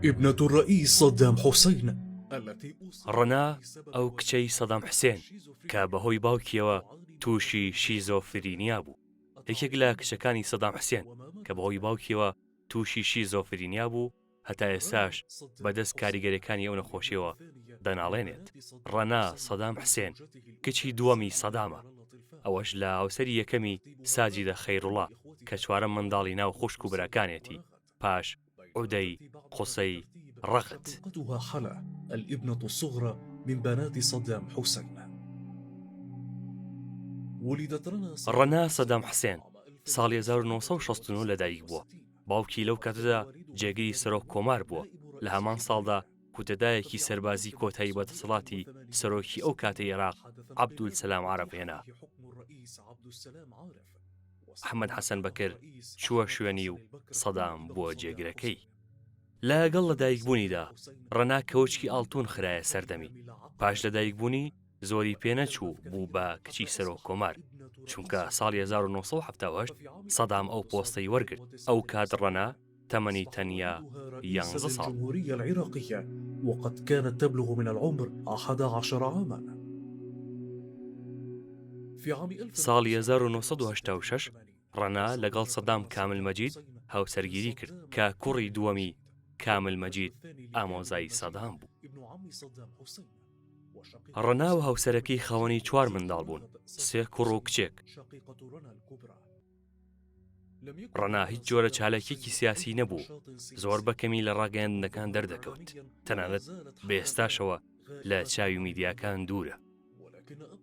ابنة الرئيس صدام حسين التي ڕەنا ئەو کچەی سەدام حوسێن کە بەهۆی باوکیەوە تووشی شیزۆفرینیا بوو. یەکێک لە کچەکانی سەدام حوسێن کە بەهۆی باوکیەوە تووشی شیزۆفرینیا بوو هەتا ئێستاش بەدەست کاریگەریەکانی ئەو نەخۆشیەوە دەناڵێنێت. ڕەنا سەدام حوسێن کچی دووەمی سەدامە، ئەوەش لە هاوسەری یەکەمی ساجیدە خەیڕوڵڵا کە چوارەم منداڵی ناو خوشک و براکانێتی پاش عودەی قوسەی ڕەغت. حلا الابنة الصغرى من بنات صدام حسين. ولدت ڕەنا سەدام حوسێن ساڵی 1969 لەدایک بووە. باوکی لەو کاتەدا جێگەی سەرۆک کۆمار بووە. لە هەمان ساڵدا کوتەدایەکی سەربازی کۆتایی بەدەسەڵاتی سەرۆکی ئەو کاتەی عێراق عەبدولسەلام عارەف هێنا. ئەحمەد حەسەن بەکر چووە شوێنی و سەدام بووە جێگرەکەی. لەگەڵ لەدایکبوونیدا ڕەنا کەوچکی ئاڵتون خرایە سەردەمی. پاش لەدایکبوونی زۆری پێنەچوو بوو بە کچی سەرۆک کۆمار، چونکە ساڵی 1970 سەدام ئەو پۆستەی وەرگرت. ئەو کات ڕەنا تەمەنی تەنیا 11 ساڵ. الجمهورية العراقية وقد كانت تبلغ من العمر 11 عاما. ساڵی 1986 ڕەنا لەگەڵ سەدام کامل مەجید هاوسەرگیری کرد کە کوڕی دووەمی کامل مەجید ئامۆزای سەدام بوو. ڕەنا و هاوسەرەکەی خاوەنی 4 منداڵ بوون، 3 کوڕ و کچێک. ڕەنا هیچ جۆرە چالەکێکی سیاسی نەبوو، زۆر بەکەمی لە ڕاگەیاندنەکان دەردەکەوت، تەنانەت بێستاشەوە لە چاوی میدیاکان دوورە.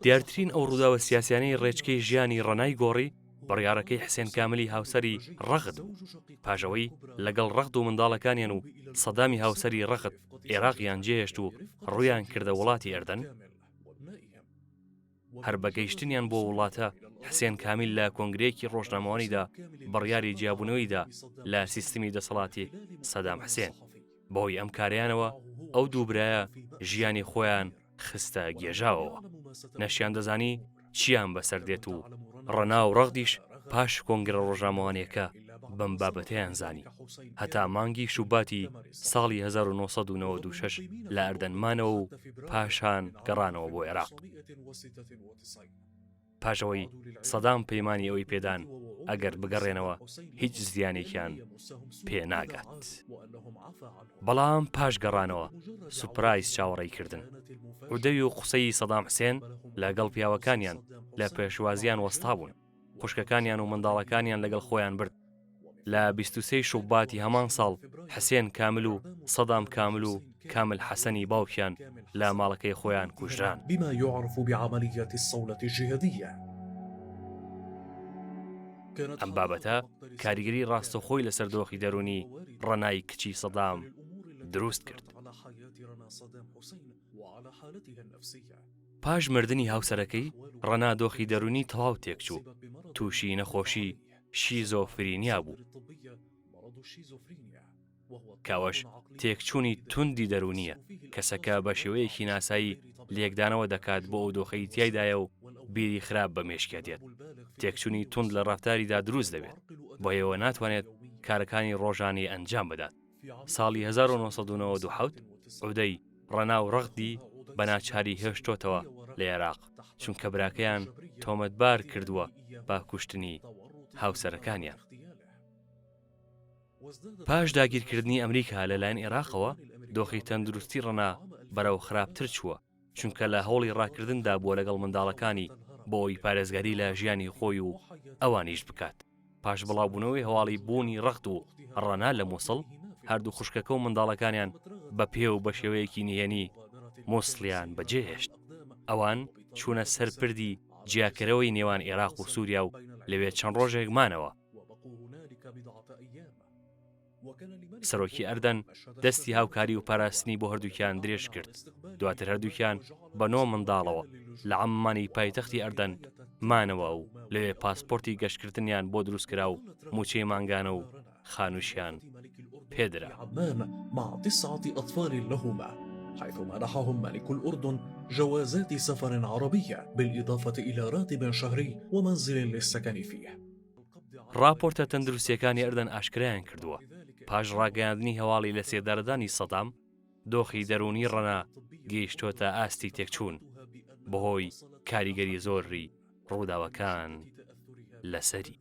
دیارترین ئەو ڕووداوە سیاسیانەی ڕێچکەی ژیانی ڕەنای گۆڕی بڕیارەکەی حسێن کاملی هاوسەری ڕەغت بوو. پاشەوەی لەگەڵ ڕەغت و منداڵەکانیان و سەدامی هاوسەری ڕەغت عێراقیان جێهێشت و ڕوویان کردە وڵاتی ئەردەن. هەر بەگەیشتنیان بۆ وڵاتە حسێن کامیل لە کۆنگرەیەکی ڕۆژنامەوانیدا بڕیاری جیابوونەوەیدا لە سیستمی دەسەڵاتی سەدام حوسێن. بەهۆی ئەم کارەیانەوە ئەو دوو برایە ژیانی خۆیان خستە گێژاوەوە. نەشیان دەزانی چیان بەسەر دێت و ڕەنا و ڕەغدیش پاش کۆنگرە ڕۆژنامەوانیەکە بەم بابەتەیان زانی. هەتا مانگی شوباتی ساڵی 1996 لە ئەردەنمانەوە و پاشان گەڕانەوە بۆ عێراق. پاشەوەی سەدام پەیمانی ئەوەی پێدان ئەگەر بگەڕێنەوە هیچ زیانێکیان پێ ناگات. بەڵام پاش گەڕانەوە سوپرایز چاوەڕێی کردن. عودەی و قوسەی سەدام حوسێن لەگەڵ پیاوەکانیان لە پێشوازیان وەستا بوون. خوشکەکانیان و منداڵەکانیان لەگەڵ خۆیان برد. لە 23 شوباتی هەمان ساڵ حسێن کامل و سەدام کامل و کامل حەسەنی باوکیان لە ماڵەکەی خۆیان کوژران. بما يعرف بعملية الصولة الجهادية. ئەم بابەتە کاریگەری ڕاستەوخۆی لەسەر دۆخی دەرونی ڕەنای کچی سەدام دروست کرد. پاش مردنی هاوسەرەکەی ڕەنا دۆخی دەرونی تەواو تێکچوو، تووشی نەخۆشی شیزۆفرینیا بوو. کاوەش تێکچوونی توندی دەرونیە، کەسەکە بە شێوەیەکی ناسایی لێکدانەوە دەکات بۆ ئەو دۆخەی تیایدایە و بیری خراپ بە مێشکە دێت. تێکچوونی توند لە ڕافتاریدا دروست دەبێت، بۆ ئێوە ناتوانێت کارەکانی ڕۆژانی ئەنجام بدات. ساڵی 1997 عودەی ڕەنا و ڕەغدی بە ناچاری هێشتۆتەوە لە عێراق، چونکە براکەیان تۆمەتبار کردووە با کوشتنی هاوسەرەکانیان. پاش داگیرکردنی ئەمریکا لەلایەن عێراقەوە دۆخی تەندروستی ڕەنا بەرەو خراپتر چووە، چونکە لە هەوڵی ڕاکردندا بووە لەگەڵ منداڵەکانی بۆی پارێزگاری لە ژیانی خۆی و ئەوانیش بکات. پاش بڵاوبوونەوەی هەواڵی بوونی ڕەغت و ڕەنا لە مووسڵ، هەردوو خوشکەکە و منداڵەکانیان بە پێ و بە شێوەیەکی نهێنی مووسڵیان بەجێهێشت. ئەوان چوونە سەرپردی جیاکەرەوەی نێوان عێراق و سووریا و لەوێ چەند ڕۆژێک مانەوە. سەرۆکی ئەردەن دەستی هاوکاری و پاراستنی بۆ هەردووکیان درێژ کرد. دواتر هەردووکیان بە 9 منداڵەوە لە عەممانی پایتەختی ئەردەن مانەوە و لەوێ پاسپۆرتی گەشتکردنیان بۆ دروستکرا و موچەی مانگانە و خانووشیان پێدرا. مع 9 أطفال لهما، حيث منحهم ملك الأردن جوازات سفر عربية بالإضافة إلى راتب شهري ومنزل للسكن فيه. راپۆرتە تەندروستیەکانی ئەردەن ئاشکرایان کردووە پاش ڕاگەاندنی هەواڵی لە سێدەردانی سەدام دۆخی دەرونی ڕەنا گەیشتۆتە ئاستی تێکچوون بەهۆی کاریگەری زۆری ڕووداوەکان لەسەری.